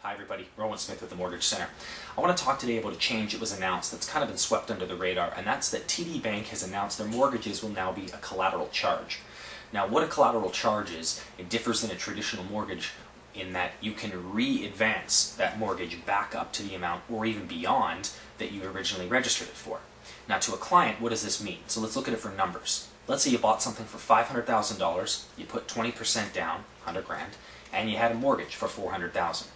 Hi everybody, Rowan Smith with the Mortgage Center. I want to talk today about a change that was announced that's kind of been swept under the radar, and that's that TD Bank has announced their mortgages will now be a collateral charge. Now what a collateral charge is, it differs than a traditional mortgage in that you can re-advance that mortgage back up to the amount or even beyond that you originally registered it for. Now to a client, what does this mean? So let's look at it for numbers. Let's say you bought something for $500,000, you put 20% down, 100 grand, and you had a mortgage for $400,000.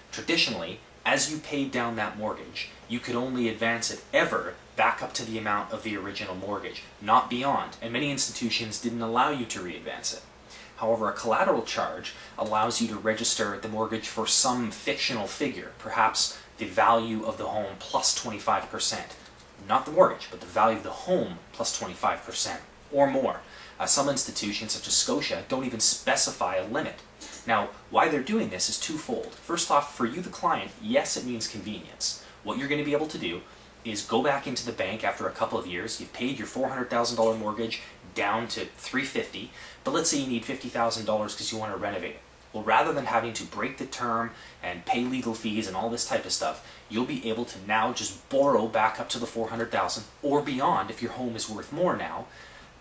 Traditionally, as you paid down that mortgage, you could only advance it ever back up to the amount of the original mortgage, not beyond, and many institutions didn't allow you to re-advance it. However, a collateral charge allows you to register the mortgage for some fictional figure, perhaps the value of the home plus 25%. Not the mortgage, but the value of the home plus 25% or more. Some institutions, such as Scotia, don't even specify a limit. Now, why they're doing this is twofold. First off, for you, the client, yes, it means convenience. What you're going to be able to do is go back into the bank after a couple of years. You've paid your $400,000 mortgage down to $350,000, but let's say you need $50,000 because you want to renovate it. Well, rather than having to break the term and pay legal fees and all this type of stuff, you'll be able to now just borrow back up to the $400,000 or beyond if your home is worth more now,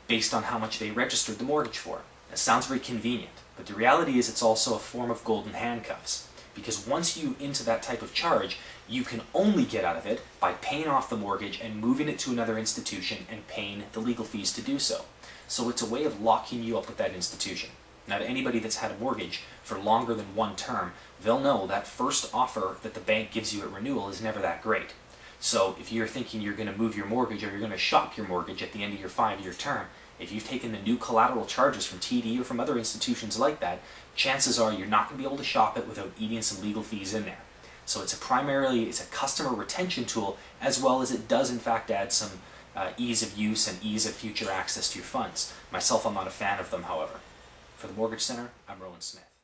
based on how much they registered the mortgage for. That sounds very convenient, but the reality is it's also a form of golden handcuffs, because once you're into that type of charge, you can only get out of it by paying off the mortgage and moving it to another institution and paying the legal fees to do so. So it's a way of locking you up with that institution. Now, to anybody that's had a mortgage for longer than one term, they'll know that first offer that the bank gives you at renewal is never that great. So if you're thinking you're going to move your mortgage or you're going to shop your mortgage at the end of your 5-year term, if you've taken the new collateral charges from TD or from other institutions like that, chances are you're not going to be able to shop it without eating some legal fees in there. So it's a customer retention tool, as well as it does in fact add some ease of use and ease of future access to your funds. Myself, I'm not a fan of them, however. For the Mortgage Center, I'm Rowan Smith.